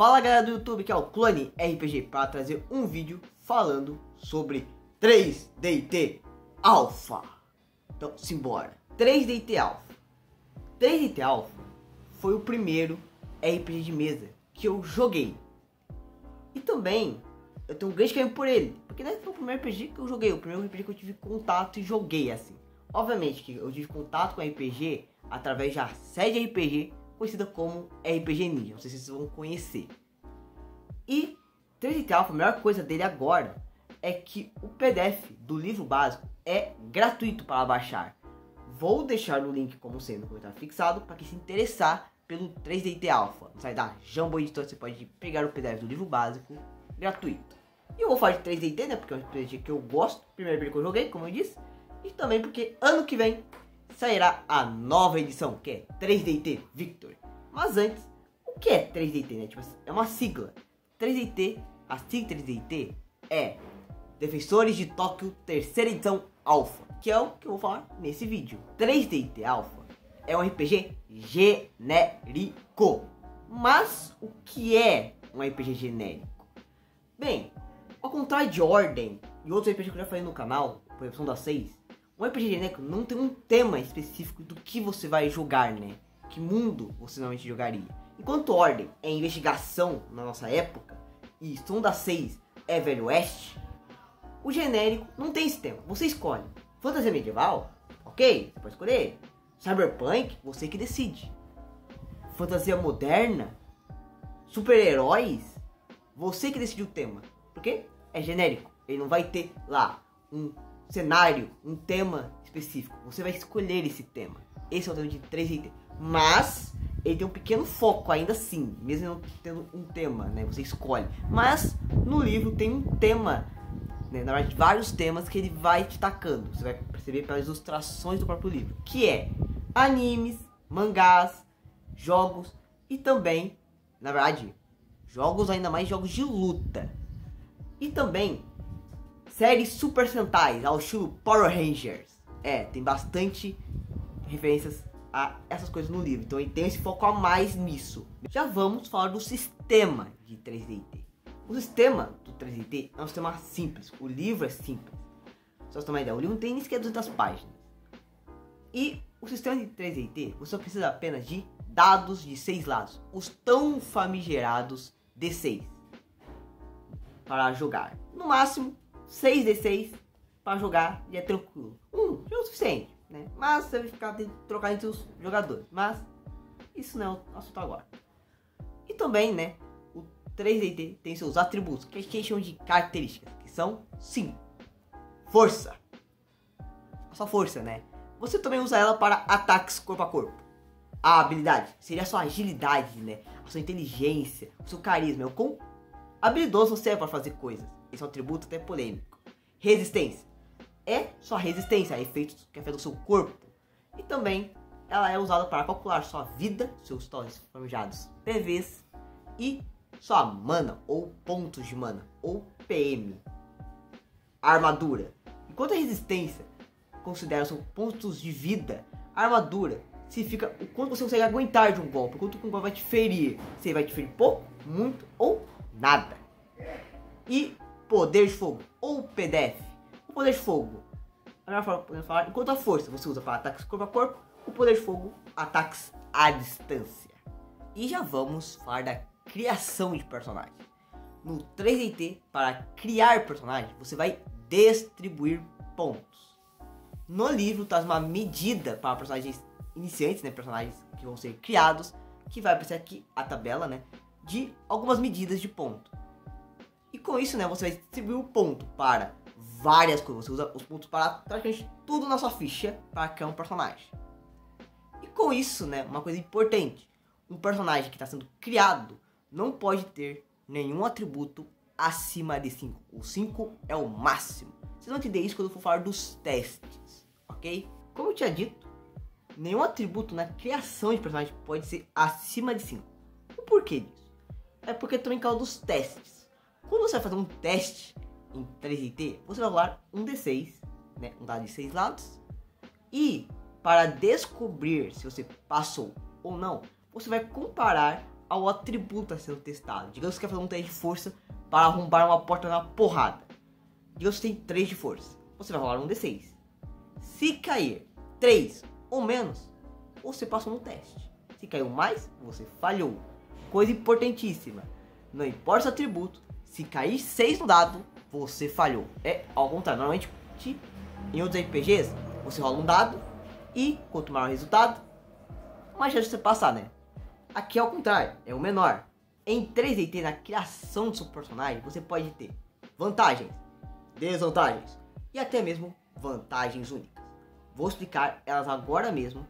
Fala galera do YouTube, que é o Clone RPG para trazer um vídeo falando sobre 3DT Alpha. Então, simbora. 3DT Alpha. 3DT Alpha foi o primeiro RPG de mesa que eu joguei. E também eu tenho um grande carinho por ele, porque foi o primeiro RPG que eu joguei, o primeiro RPG que eu tive contato e joguei assim. Obviamente que eu tive contato com RPG através da série de RPG conhecida como RPG Ninja, não sei se vocês vão conhecer. E 3DT Alpha, a melhor coisa dele agora é que o PDF do livro básico é gratuito para baixar. Vou deixar o link como sendo no comentário fixado para quem se interessar pelo 3DT Alpha. No site da Jumbo Editor você pode pegar o PDF do livro básico gratuito. E eu vou falar de 3DT, né, porque é um RPG que eu gosto, primeiro RPG que eu joguei, como eu disse. E também porque ano que vem sairá a nova edição, que é 3DT Victory. Mas antes, o que é 3DT, né? Tipo, é uma sigla. 3DT, a sigla 3DT é Defensores de Tóquio terceira edição Alpha, que é o que eu vou falar nesse vídeo. 3DT Alpha é um RPG genérico. Mas o que é um RPG genérico? Bem, ao contrário de Ordem e outros RPGs que eu já falei no canal, por exemplo, da 6, um RPG genérico não tem um tema específico do que você vai jogar, né? Que mundo você normalmente jogaria. Enquanto Ordem é investigação na nossa época e Sonda 6 é Velho Oeste, o genérico não tem esse tema. Você escolhe. Fantasia medieval? Ok, você pode escolher. Cyberpunk? Você que decide. Fantasia moderna? Super-heróis? Você que decide o tema. Porque é genérico. Ele não vai ter lá um cenário, um tema específico. Você vai escolher esse tema. Esse é o tema de 3DT. Mas ele tem um pequeno foco ainda assim, mesmo não tendo um tema, né? Você escolhe. Mas no livro tem um tema, né? Na verdade, vários temas que ele vai te tacando. Você vai perceber pelas ilustrações do próprio livro, que é animes, mangás, jogos e também, na verdade, jogos, ainda mais jogos de luta. E também séries Super Sentais, ao estilo Power Rangers. Tem bastante referências a essas coisas no livro. Então ele tem esse foco a mais nisso. Já vamos falar do sistema de 3DT. O sistema do 3DT é um sistema simples. O livro é simples. Só pra você ter uma ideia, o livro não tem nem sequer 200 páginas. E o sistema de 3DT, você só precisa apenas de dados de 6 lados. Os tão famigerados D6. Para jogar. No máximo 6D6 para jogar e é tranquilo. Já é o suficiente, né? Mas você vai ficar tendo que trocar entre os jogadores. Mas isso não é o assunto agora. E também, né, o 3DT tem seus atributos, que a gente chama de características, que são 5. Força. A sua força, né? Você também usa ela para ataques corpo a corpo. A habilidade seria a sua agilidade, né? A sua inteligência, o seu carisma, o quão habilidoso você é para fazer coisas. Esse é um atributo até polêmico. Resistência. É sua resistência a efeitos que afetam o seu corpo. E também ela é usada para calcular sua vida, seus tais famigerades PVs e sua mana ou pontos de mana ou PM. A armadura. Enquanto a resistência considera seus pontos de vida, a armadura significa o quanto você consegue aguentar de um golpe, o quanto um golpe vai te ferir. Você vai te ferir pouco, muito ou nada. E poder de fogo ou PDF. O poder de fogo, a melhor forma de falar, enquanto a força você usa para ataques corpo a corpo, o poder de fogo, ataques à distância. E já vamos falar da criação de personagem. No 3DT, para criar personagem, você vai distribuir pontos. No livro traz uma medida para personagens iniciantes, né, personagens que vão ser criados, que vai aparecer aqui a tabela, né, de algumas medidas de ponto. E com isso, né, você vai distribuir o ponto para várias coisas. Você usa os pontos para praticamente tudo na sua ficha para criar um personagem. E com isso, né, uma coisa importante. Um personagem que está sendo criado não pode ter nenhum atributo acima de 5. O 5 é o máximo. Vocês vão entender isso quando eu for falar dos testes, ok? Como eu tinha dito, nenhum atributo na criação de personagem pode ser acima de 5. O porquê disso? É porque também causa dos testes. Quando você vai fazer um teste em 3DT, você vai rolar um D6, né, um dado de 6 lados. E para descobrir se você passou ou não, você vai comparar ao atributo a sendo testado. Digamos que você quer fazer um teste de força para arrombar uma porta na porrada. Digamos que você tem 3 de força. Você vai rolar um D6. Se cair 3 ou menos, você passou no teste. Se caiu mais, você falhou. Coisa importantíssima. Não importa o atributo, se cair 6 no dado, você falhou. É ao contrário. Normalmente, em outros RPGs, você rola um dado e quanto maior o resultado, mais chance de você passar, né? Aqui é ao contrário, é o menor. Em 3DT, na criação do seu personagem, você pode ter vantagens, desvantagens e até mesmo vantagens únicas. Vou explicar elas agora mesmo.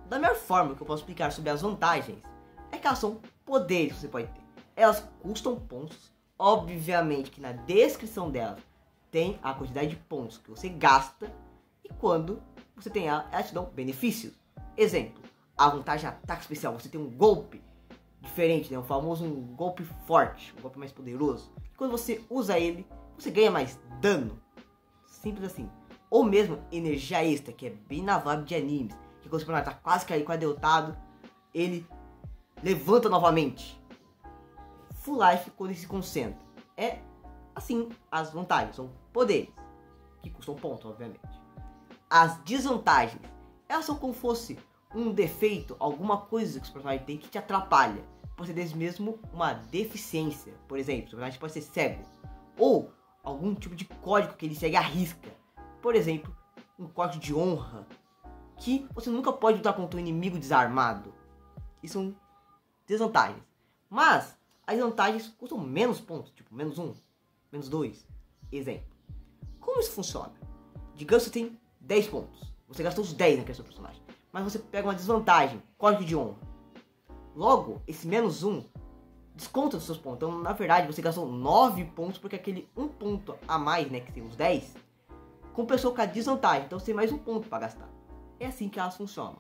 Da melhor forma que eu posso explicar sobre as vantagens é que elas são poderes que você pode ter. Elas custam pontos. Obviamente que na descrição delas tem a quantidade de pontos que você gasta. E quando você tem ela, elas te dão benefícios. Exemplo, a vantagem de ataque especial. Você tem um golpe diferente, né? O famoso um golpe forte, um golpe mais poderoso. E quando você usa ele, você ganha mais dano. Simples assim. Ou mesmo energia extra, que é bem na vibe de animes. Que quando o personagem tá quase caído, quase derrotado, ele levanta novamente. Full life quando ele se concentra. É assim as vantagens. São poderes. Que custam pontos, obviamente. As desvantagens. Elas são como fosse um defeito, alguma coisa que o personagem tem que te atrapalha. Pode ser mesmo uma deficiência. Por exemplo, o personagem pode ser cego. Ou algum tipo de código que ele segue à risca. Por exemplo, um código de honra que você nunca pode lutar contra um inimigo desarmado. Isso são desvantagens. Mas as vantagens custam menos pontos, tipo menos 1, menos 2. Exemplo. Como isso funciona? Digamos que você tem 10 pontos. Você gastou os 10 naquele seu personagem. Mas você pega uma desvantagem, código de honra. Logo, esse menos 1 desconta dos seus pontos. Então, na verdade, você gastou 9 pontos porque aquele 1 ponto a mais, né, que tem os 10, compensou com a desvantagem. Então, você tem mais 1 ponto para gastar. É assim que elas funcionam.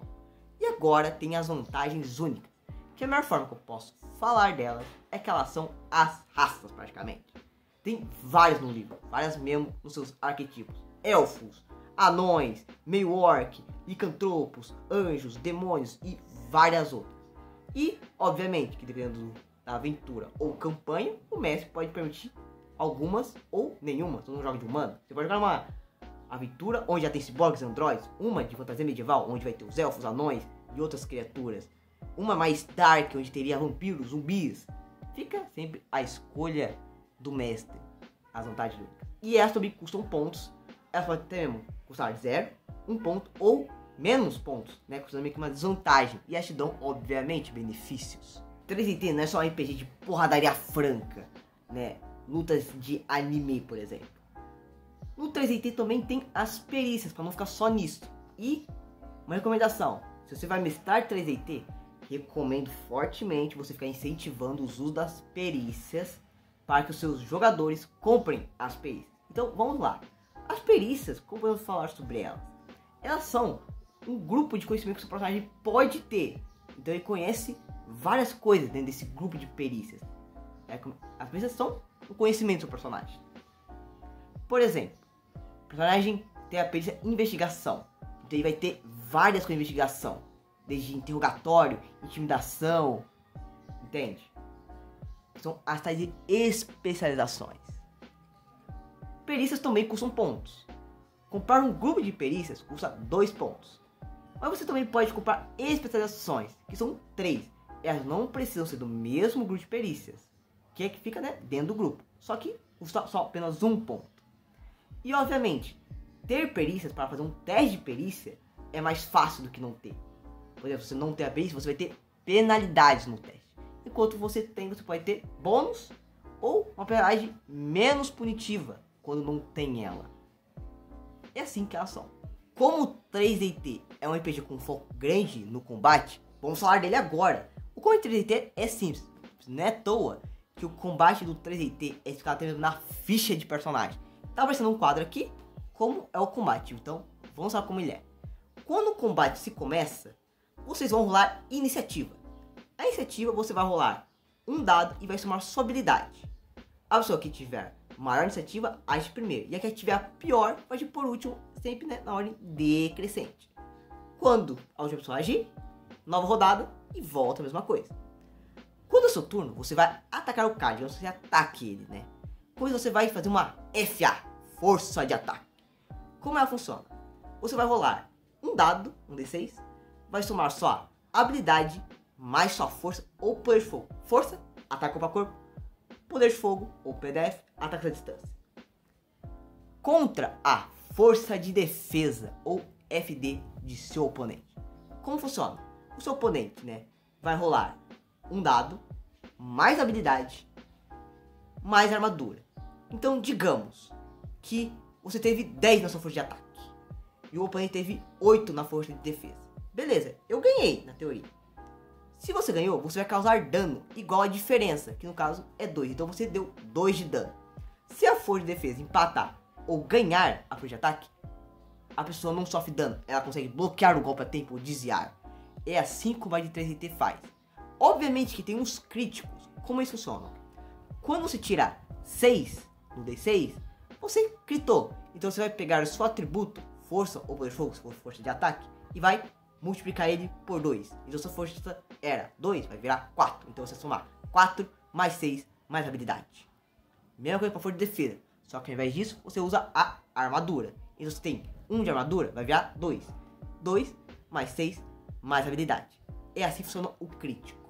E agora tem as vantagens únicas. Que a melhor forma que eu posso falar delas é que elas são as raças, praticamente. Tem várias no livro, várias mesmo nos seus arquetipos. Elfos, anões, meio-orc, licantropos, anjos, demônios e várias outras. E, obviamente, que dependendo da aventura ou campanha, o mestre pode permitir algumas ou nenhuma. Se você não joga de humano, você pode jogar uma aventura onde já tem ciborgues e androides, uma de fantasia medieval, onde vai ter os elfos, anões e outras criaturas, uma mais dark, onde teria vampiros, zumbis. Fica sempre a escolha do mestre, as vantagens únicas. E elas também custam pontos. Elas podem até mesmo custar 0, 1 ponto ou menos pontos, né? Custando meio que uma desvantagem. E elas te dão, obviamente, benefícios. 3DT não é só um RPG de porradaria franca, né? Lutas de anime, por exemplo. No 3DT também tem as perícias, para não ficar só nisso. E uma recomendação: se você vai mestrar 3DT, recomendo fortemente você ficar incentivando o uso das perícias para que os seus jogadores comprem as perícias. Então vamos lá. As perícias, como podemos falar sobre elas? Elas são um grupo de conhecimento que o seu personagem pode ter. Então ele conhece várias coisas dentro desse grupo de perícias. As perícias são o conhecimento do seu personagem. Por exemplo, o personagem tem a perícia investigação. Então ele vai ter várias coisas de investigação. Desde interrogatório, intimidação. Entende? São as tais de especializações. Perícias também custam pontos. Comprar um grupo de perícias custa 2 pontos. Mas você também pode comprar especializações, que são 3. Elas não precisam ser do mesmo grupo de perícias, que é que fica, né, dentro do grupo. Só que custa só apenas 1 ponto. E obviamente, ter perícias para fazer um teste de perícia é mais fácil do que não ter. Por exemplo, se você não ter a perícia, você vai ter penalidades no teste. Enquanto você pode ter bônus ou uma penalidade menos punitiva quando não tem ela. É assim que elas são. Como 3DT é um RPG com foco grande no combate, vamos falar dele agora. O combate 3DT é simples. Não é à toa que o combate do 3DT é explicado até mesmo na ficha de personagem. Tá aparecendo um quadro aqui, como é o combate. Então, vamos saber como ele é. Quando o combate se começa, vocês vão rolar iniciativa. A iniciativa você vai rolar um dado e vai somar sua habilidade. A pessoa que tiver maior iniciativa age primeiro. E a que tiver a pior vai agir por último, sempre, né, na ordem decrescente. Quando a última pessoa agir, nova rodada e volta a mesma coisa. Quando é seu turno, você vai atacar o cara, digamos que você ataque ele, né? Depois você vai fazer uma FA, força de ataque. Como ela funciona? Você vai rolar um dado, um D6, vai somar sua habilidade mais sua força ou poder de fogo. Força, ataque corpo a corpo. Poder de fogo ou PDF, ataque à distância. Contra a força de defesa ou FD de seu oponente. Como funciona? O seu oponente, né, vai rolar um dado, mais habilidade, mais armadura. Então, digamos que você teve 10 na sua força de ataque e o oponente teve 8 na força de defesa. Beleza, eu ganhei na teoria. Se você ganhou, você vai causar dano igual a diferença, que no caso é 2. Então você deu 2 de dano. Se a força de defesa empatar ou ganhar a força de ataque, a pessoa não sofre dano. Ela consegue bloquear o golpe a tempo ou desviar. É assim que o combate de 3DT faz. Obviamente que tem uns críticos. Como eles funcionam? Quando você tira 6 no D6, você critou. Então você vai pegar o seu atributo, força ou poder de fogo, se for força de ataque, e vai multiplicar ele por 2. Então sua força era 2, vai virar 4. Então você somar 4 mais 6 mais habilidade. Mesma coisa para força de defesa. Só que ao invés disso, você usa a armadura. Então você tem 1 de armadura, vai virar 2. 2 mais 6 mais habilidade. É assim que funciona o crítico.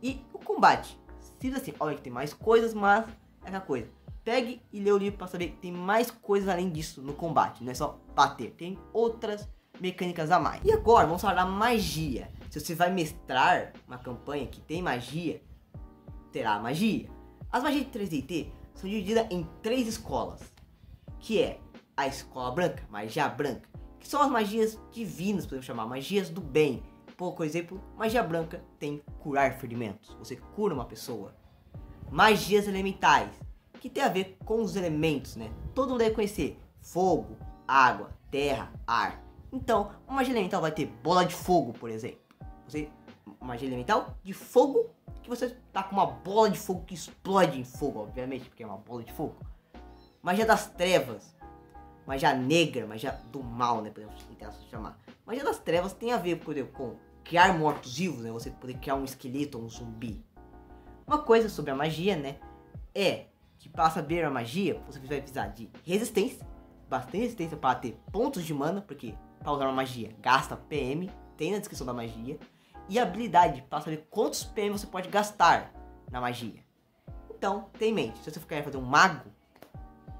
E o combate. Simples assim, olha que tem mais coisas, mas é aquela coisa. Pegue e lê o livro para saber que tem mais coisas além disso no combate. Não é só bater, tem outras mecânicas a mais. E agora vamos falar da magia. Se você vai mestrar uma campanha que tem magia, terá magia. As magias de 3DT são divididas em 3 escolas, que é a escola branca, magia branca, que são as magias divinas, podemos chamar, magias do bem. Por exemplo, magia branca tem curar ferimentos, você cura uma pessoa. Magias elementais, que tem a ver com os elementos, né? Todo mundo deve conhecer: fogo, água, terra, ar. Então, uma magia elemental vai ter bola de fogo, por exemplo. Uma magia elemental de fogo, que você tá com uma bola de fogo que explode em fogo, obviamente, porque é uma bola de fogo. Magia das trevas, magia negra, magia do mal, né, podemos chamar. Magia das trevas tem a ver, por exemplo, com criar mortos-vivos, né, você poder criar um esqueleto ou um zumbi. Uma coisa sobre a magia, né, é que para saber a magia, você vai precisar de resistência, bastante resistência para ter pontos de mana, porque para usar uma magia gasta PM, tem na descrição da magia, e habilidade para saber quantos PM você pode gastar na magia. Então, tenha em mente, se você quer fazer um mago,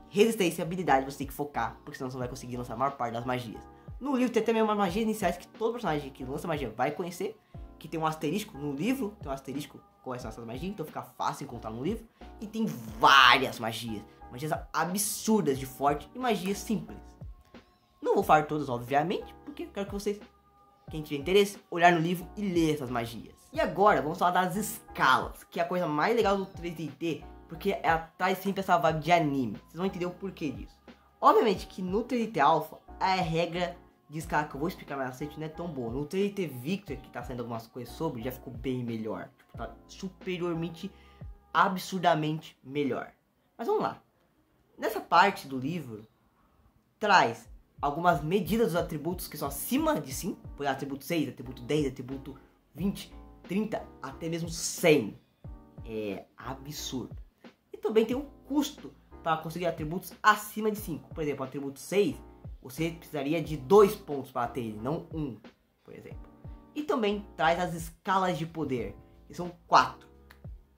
resistência e habilidade você tem que focar, porque senão você não vai conseguir lançar a maior parte das magias. No livro tem até mesmo umas magias iniciais que todo personagem que lança magia vai conhecer, que tem um asterisco no livro, tem um asterisco com essas magias, então fica fácil encontrar no livro. E tem várias magias, magias absurdas de forte e magias simples. Não vou falar todas, obviamente, porque eu quero que vocês, quem tiver interesse, olhar no livro e ler essas magias. E agora vamos falar das escalas, que é a coisa mais legal do 3DT, porque ela traz sempre essa vibe de anime. Vocês vão entender o porquê disso. Obviamente que no 3DT Alpha, a regra de escala que eu vou explicar mais na frente não é tão boa. No 3DT Victor, que tá saindo algumas coisas sobre, já ficou bem melhor. Tipo, tá superiormente, absurdamente melhor. Mas vamos lá. Nessa parte do livro, traz algumas medidas dos atributos que são acima de 5. Por exemplo, atributo 6, atributo 10, atributo 20, 30, até mesmo 100. É absurdo. E também tem um custo para conseguir atributos acima de 5. Por exemplo, atributo 6, você precisaria de 2 pontos para ter ele, não 1, por exemplo. E também traz as escalas de poder, que são 4.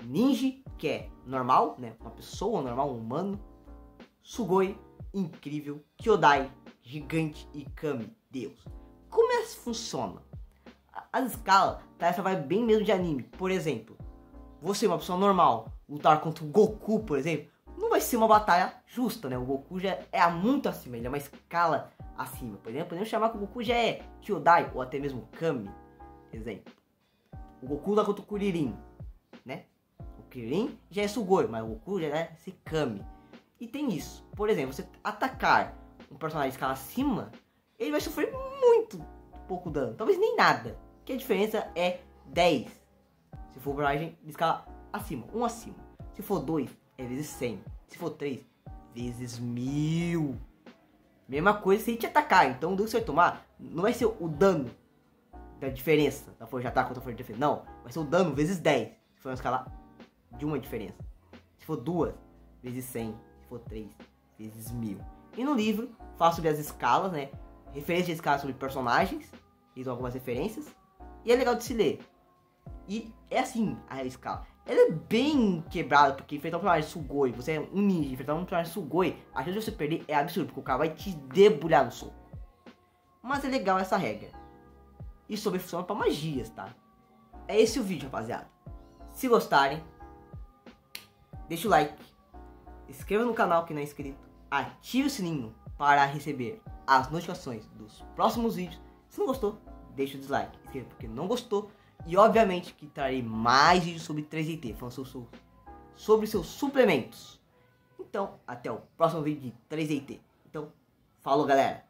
Ninja, que é normal, né? Uma pessoa normal, um humano. Sugoi, incrível. Kyodai, gigante. E Kami, Deus. Como é que funciona? As escalas, tá? Essa vai bem mesmo de anime. Por exemplo, você, uma pessoa normal, lutar contra o Goku, por exemplo, não vai ser uma batalha justa, né? O Goku já é muito acima, ele é uma escala acima. Por exemplo, podemos chamar que o Goku já é Kyodai, ou até mesmo Kami, exemplo. O Goku luta contra o Kuririn, né? O Kuririn já é Sugoi, mas o Goku já é esse Kami. E tem isso. Por exemplo, você atacar um personagem de escala acima, ele vai sofrer muito pouco dano, talvez nem nada. Que a diferença é 10. Se for um personagem de escala acima, 1 acima. Se for 2, é vezes 100. Se for 3, vezes 1000. Mesma coisa se ele te atacar. Então o dano que você vai tomar não vai ser o dano da diferença da força de ataque contra a força de defesa. Não, vai ser o dano vezes 10. Se for uma escala de uma diferença. Se for 2, vezes 100. Se for 3, vezes 1000. E no livro, falo sobre as escalas, né? Referências de escalas sobre personagens. Fiz algumas referências. E é legal de se ler. E é assim a escala. Ela é bem quebrada, porque enfrentar um personagem Sugoi, você é um ninja, enfrentar um personagem Sugoi, a chance de você perder é absurdo, porque o cara vai te debulhar no soco. Mas é legal essa regra. Isso também funciona pra magias, tá? É esse o vídeo, rapaziada. Se gostarem, deixa o like, inscreva no canal que não é inscrito, ative o sininho para receber as notificações dos próximos vídeos. Se não gostou, deixa o dislike, inscreva porque não gostou. E obviamente que trarei mais vídeos sobre 3DT, falando sobre seus suplementos. Então, até o próximo vídeo de 3DT. Então, falou galera!